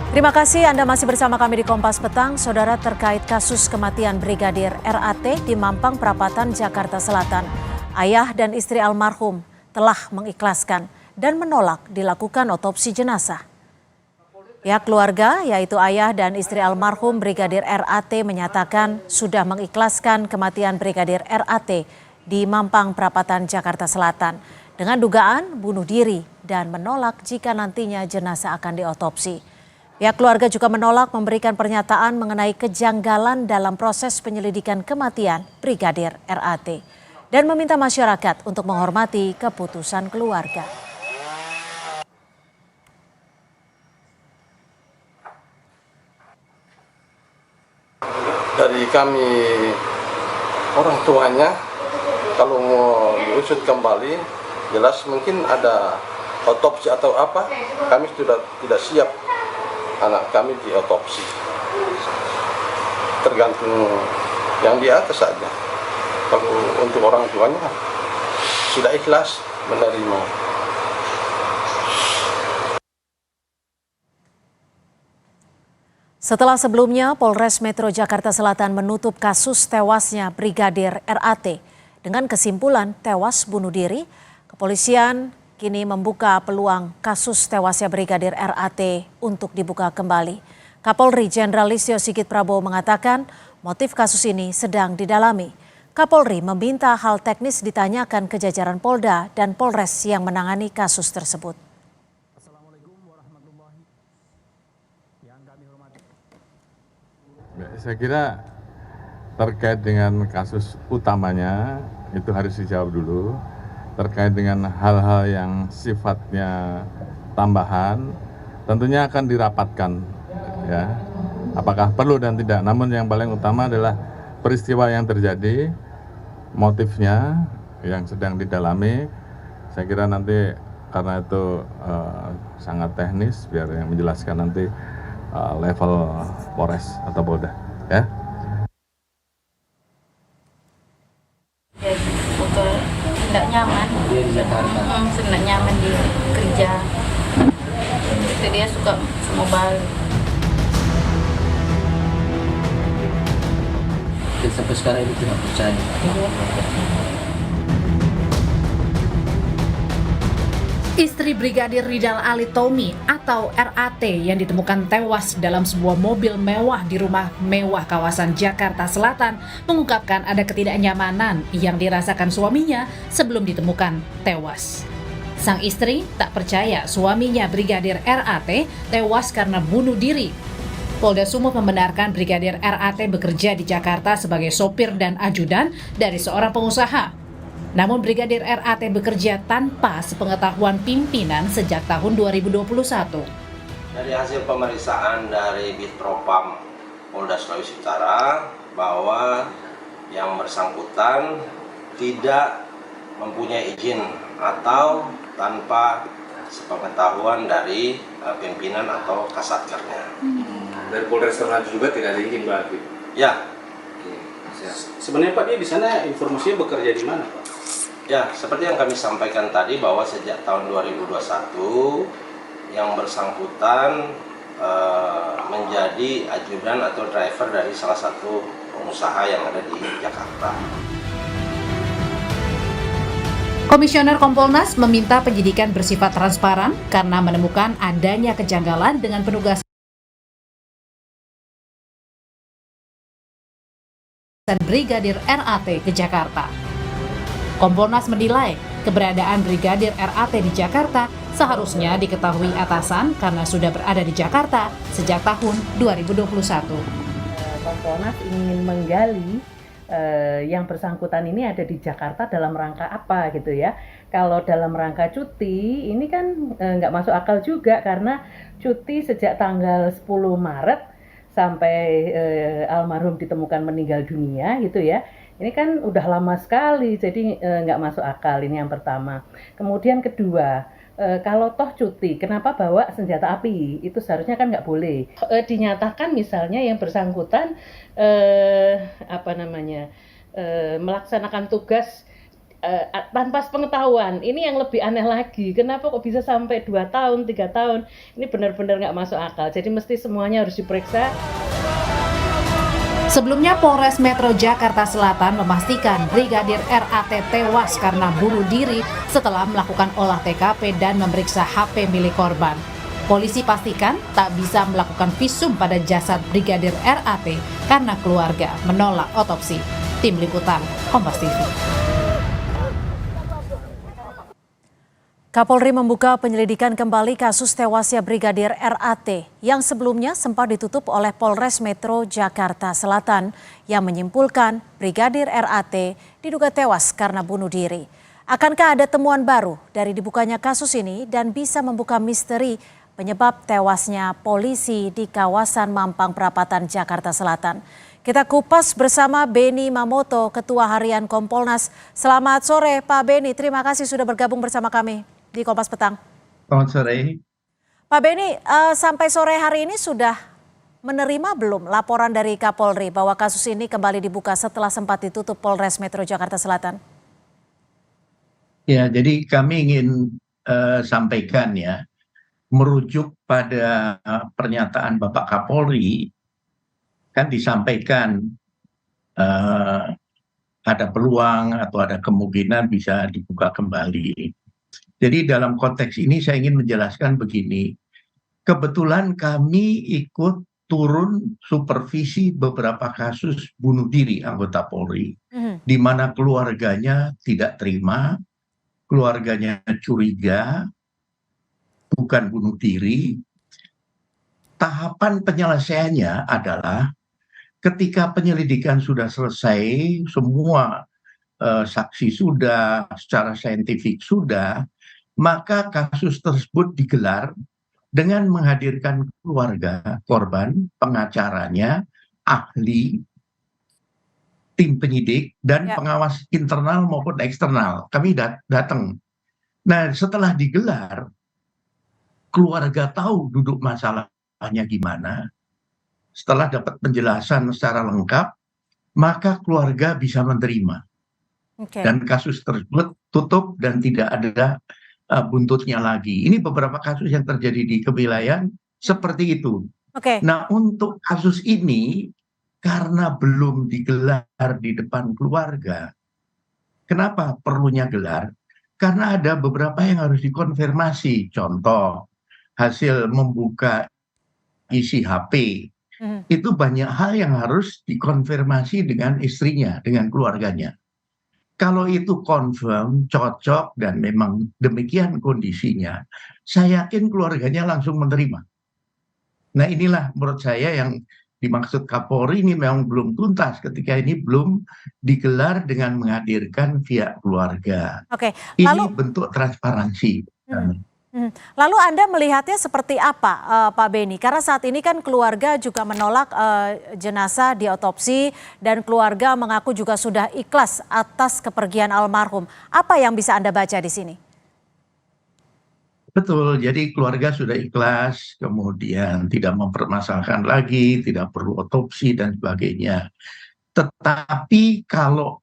Terima kasih Anda masih bersama kami di Kompas Petang. Saudara, terkait kasus kematian Brigadir RAT di Mampang Perapatan, Jakarta Selatan. Ayah dan istri almarhum telah mengikhlaskan dan menolak dilakukan otopsi jenazah. Pihak keluarga, yaitu ayah dan istri almarhum Brigadir RAT, menyatakan sudah mengikhlaskan kematian Brigadir RAT di Mampang Perapatan, Jakarta Selatan dengan dugaan bunuh diri dan menolak jika nantinya jenazah akan diotopsi. Pihak keluarga juga menolak memberikan pernyataan mengenai kejanggalan dalam proses penyelidikan kematian Brigadir RAT dan meminta masyarakat untuk menghormati keputusan keluarga. Dari kami orang tuanya, kalau mau diusut kembali, jelas mungkin ada otopsi atau apa, kami sudah tidak siap anak kami diotopsi. Tergantung yang di atas saja. Kalau untuk orang tuanya sudah ikhlas menerima. Setelah sebelumnya Polres Metro Jakarta Selatan menutup kasus tewasnya Brigadir RAT dengan kesimpulan tewas bunuh diri, kepolisian kini membuka peluang kasus tewasnya Brigadir RAT untuk dibuka kembali. Kapolri Jenderal Listio Sigit Prabowo mengatakan motif kasus ini sedang didalami. Kapolri meminta hal teknis ditanyakan ke jajaran Polda dan Polres yang menangani kasus tersebut. Assalamualaikum warahmatullahi yang kami hormati. Saya kira terkait dengan kasus utamanya itu harus dijawab dulu. Terkait dengan hal-hal yang sifatnya tambahan, tentunya akan dirapatkan, ya. Apakah perlu dan tidak. Namun yang paling utama adalah peristiwa yang terjadi, motifnya yang sedang didalami. Saya kira nanti karena itu sangat teknis, biar yang menjelaskan nanti level Polres atau Polda, ya. Tidak nyaman dia di Jakarta, tidak nyaman di kerja, itu dia suka mobile. Dan sampai sekarang itu tidak percaya. Istri Brigadir Ridal Ali Tommy atau RAT yang ditemukan tewas dalam sebuah mobil mewah di rumah mewah kawasan Jakarta Selatan mengungkapkan ada ketidaknyamanan yang dirasakan suaminya sebelum ditemukan tewas. Sang istri tak percaya suaminya Brigadir RAT tewas karena bunuh diri. Polda Sumut membenarkan Brigadir RAT bekerja di Jakarta sebagai sopir dan ajudan dari seorang pengusaha. Namun Brigadir RAT bekerja tanpa sepengetahuan pimpinan sejak tahun 2021. Dari hasil pemeriksaan dari Bitpropam Polda Sulawesi Utara bahwa yang bersangkutan tidak mempunyai izin atau tanpa sepengetahuan dari pimpinan atau kasatkernya. Dari Polres Ternate juga tidak ada izin berarti? Ya. Sebenarnya Pak, dia di sana informasinya bekerja di mana Pak? Ya, seperti yang kami sampaikan tadi bahwa sejak tahun 2021 yang bersangkutan menjadi ajudan atau driver dari salah satu pengusaha yang ada di Jakarta. Komisioner Kompolnas meminta penyidikan bersifat transparan karena menemukan adanya kejanggalan dengan penugasan Brigadir RAT ke Jakarta. Kompolnas menilai keberadaan Brigadir RAT di Jakarta seharusnya diketahui atasan karena sudah berada di Jakarta sejak tahun 2021. Kompolnas ingin menggali yang bersangkutan ini ada di Jakarta dalam rangka apa gitu ya. Kalau dalam rangka cuti ini kan nggak masuk akal juga karena cuti sejak tanggal 10 Maret sampai almarhum ditemukan meninggal dunia gitu ya. Ini kan udah lama sekali, jadi nggak masuk akal, ini yang pertama. Kemudian kedua, kalau toh cuti, kenapa bawa senjata api? Itu seharusnya kan nggak boleh. Dinyatakan misalnya yang bersangkutan melaksanakan tugas tanpa pengetahuan. Ini yang lebih aneh lagi. Kenapa kok bisa sampai 2 tahun, 3 tahun? Ini benar-benar nggak masuk akal. Jadi mesti semuanya harus diperiksa. Sebelumnya Polres Metro Jakarta Selatan memastikan Brigadir RAT tewas karena bunuh diri setelah melakukan olah TKP dan memeriksa HP milik korban. Polisi pastikan tak bisa melakukan visum pada jasad Brigadir RAT karena keluarga menolak otopsi. Tim Liputan, Kompas TV. Kapolri membuka penyelidikan kembali kasus tewasnya Brigadir RAT yang sebelumnya sempat ditutup oleh Polres Metro Jakarta Selatan yang menyimpulkan Brigadir RAT diduga tewas karena bunuh diri. Akankah ada temuan baru dari dibukanya kasus ini dan bisa membuka misteri penyebab tewasnya polisi di kawasan Mampang Perapatan, Jakarta Selatan? Kita kupas bersama Beni Mamoto, Ketua Harian Kompolnas. Selamat sore Pak Beni, terima kasih sudah bergabung bersama kami di Kompas Petang. Selamat sore. Pak Beni, sampai sore hari ini sudah menerima belum laporan dari Kapolri bahwa kasus ini kembali dibuka setelah sempat ditutup Polres Metro Jakarta Selatan? Ya, jadi kami ingin sampaikan ya, merujuk pada pernyataan Bapak Kapolri, kan disampaikan ada peluang atau ada kemungkinan bisa dibuka kembali. Jadi dalam konteks ini saya ingin menjelaskan begini, kebetulan kami ikut turun supervisi beberapa kasus bunuh diri anggota Polri, di mana keluarganya tidak terima, keluarganya curiga, bukan bunuh diri. Tahapan penyelesaiannya adalah ketika penyelidikan sudah selesai, semua saksi sudah, secara saintifik sudah, maka kasus tersebut digelar dengan menghadirkan keluarga korban, pengacaranya, ahli, tim penyidik, dan pengawas internal maupun eksternal. Kami datang. Nah, setelah digelar, keluarga tahu duduk masalahnya gimana. Setelah dapat penjelasan secara lengkap, maka keluarga bisa menerima. Dan kasus tersebut tutup dan tidak ada buntutnya lagi. Ini beberapa kasus yang terjadi di kewilayahan seperti itu. Nah, untuk kasus ini karena belum digelar di depan keluarga, kenapa perlunya gelar? Karena ada beberapa yang harus dikonfirmasi. Contoh, hasil membuka isi HP, itu banyak hal yang harus dikonfirmasi dengan istrinya, dengan keluarganya. Kalau itu confirm, cocok, dan memang demikian kondisinya, saya yakin keluarganya langsung menerima. Nah, inilah menurut saya yang dimaksud Kapolri ini memang belum tuntas ketika ini belum digelar dengan menghadirkan pihak keluarga. Ini bentuk transparansi. Lalu Anda melihatnya seperti apa, Pak Beni? Karena saat ini kan keluarga juga menolak jenazah diotopsi dan keluarga mengaku juga sudah ikhlas atas kepergian almarhum. Apa yang bisa Anda baca di sini? Betul, jadi keluarga sudah ikhlas, kemudian tidak mempermasalahkan lagi, tidak perlu otopsi dan sebagainya. Tetapi kalau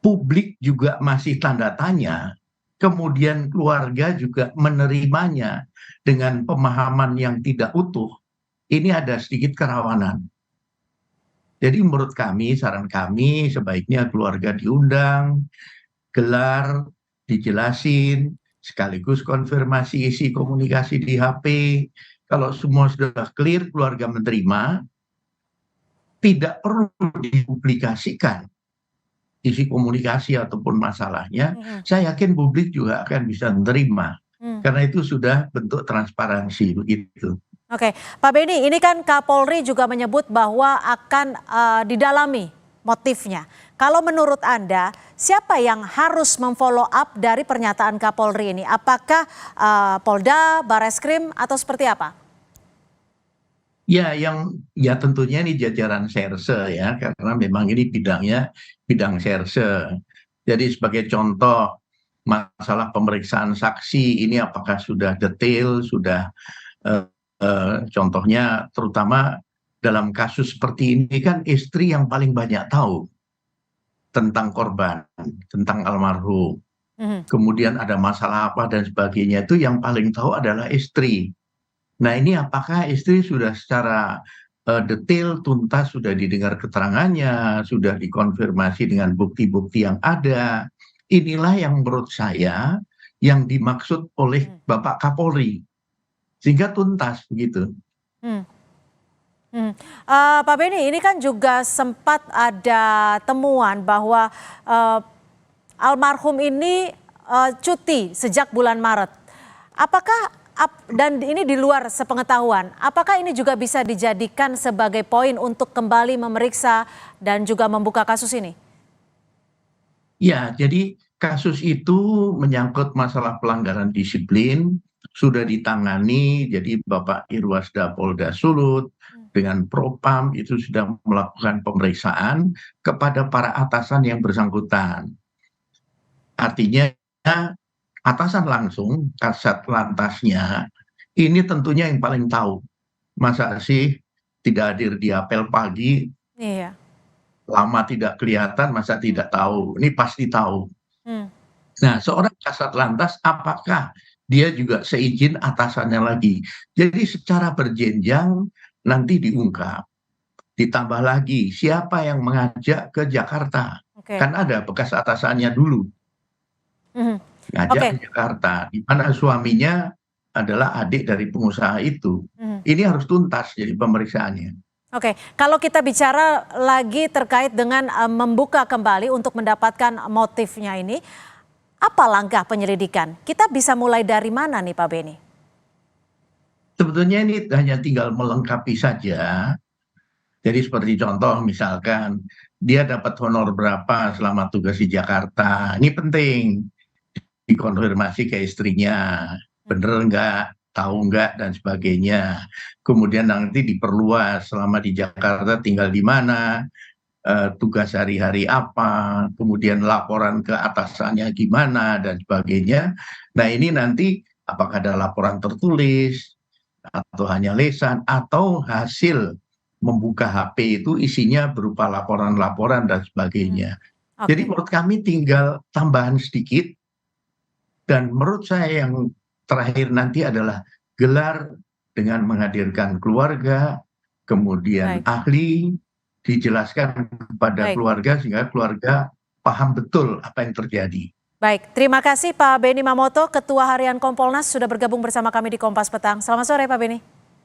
publik juga masih tanda tanya, kemudian keluarga juga menerimanya dengan pemahaman yang tidak utuh, ini ada sedikit kerawanan. Jadi menurut kami, saran kami sebaiknya keluarga diundang, gelar, dijelasin, sekaligus konfirmasi isi komunikasi di HP. Kalau semua sudah clear, keluarga menerima, tidak perlu dipublikasikan isi komunikasi ataupun masalahnya. Saya yakin publik juga akan bisa menerima, karena itu sudah bentuk transparansi begitu. Pak Beni, ini kan Kapolri juga menyebut bahwa akan didalami motifnya. Kalau menurut Anda, siapa yang harus memfollow up dari pernyataan Kapolri ini? Apakah Polda, Bareskrim, atau seperti apa? Ya, tentunya ini jajaran Serse ya, karena memang ini bidang Serse. Jadi sebagai contoh masalah pemeriksaan saksi ini apakah sudah detail, sudah contohnya terutama dalam kasus seperti ini kan istri yang paling banyak tahu. tentang korban, tentang almarhum. Mhm. Kemudian ada masalah apa dan sebagainya, itu yang paling tahu adalah istri. Nah, ini apakah istri sudah secara detail, tuntas, sudah didengar keterangannya, sudah dikonfirmasi dengan bukti-bukti yang ada. Inilah yang menurut saya yang dimaksud oleh Bapak Kapolri. Sehingga tuntas begitu. Hmm. Pak Beni, ini kan juga sempat ada temuan bahwa almarhum ini cuti sejak bulan Maret. Apakah dan ini di luar sepengetahuan, apakah ini juga bisa dijadikan sebagai poin untuk kembali memeriksa dan juga membuka kasus ini? Ya, jadi kasus itu menyangkut masalah pelanggaran disiplin, sudah ditangani, jadi Bapak Irwasda Polda Sulut dengan Propam itu sudah melakukan pemeriksaan kepada para atasan yang bersangkutan. Artinya atasan langsung, Kasat Lantasnya, ini tentunya yang paling tahu. Masa sih tidak hadir di apel pagi, Iya. lama tidak kelihatan, masa tidak tahu? Ini pasti tahu. Nah, seorang Kasat Lantas apakah dia juga seizin atasannya lagi? Jadi secara berjenjang nanti diungkap. Ditambah lagi siapa yang mengajak ke Jakarta? Kan ada bekas atasannya dulu. Ngajak ke Jakarta, di mana suaminya adalah adik dari pengusaha itu. Ini harus tuntas jadi pemeriksaannya. Oke, kalau kita bicara lagi terkait dengan membuka kembali untuk mendapatkan motifnya ini, apa langkah penyelidikan? Kita bisa mulai dari mana nih Pak Beni? Sebetulnya ini hanya tinggal melengkapi saja. Jadi seperti contoh misalkan dia dapat honor berapa selama tugas di Jakarta. Ini penting dikonfirmasi ke istrinya, bener nggak, tahu nggak, dan sebagainya. Kemudian nanti diperluas selama di Jakarta tinggal di mana, tugas sehari-hari apa, kemudian laporan ke atasannya gimana, dan sebagainya. Nah ini nanti apakah ada laporan tertulis, atau hanya lisan, atau hasil membuka HP itu isinya berupa laporan-laporan dan sebagainya. Jadi menurut kami tinggal tambahan sedikit, dan menurut saya yang terakhir nanti adalah gelar dengan menghadirkan keluarga, kemudian ahli, dijelaskan kepada keluarga sehingga keluarga paham betul apa yang terjadi. Baik, terima kasih Pak Beni Mamoto, Ketua Harian Kompolnas sudah bergabung bersama kami di Kompas Petang. Selamat sore Pak Beni.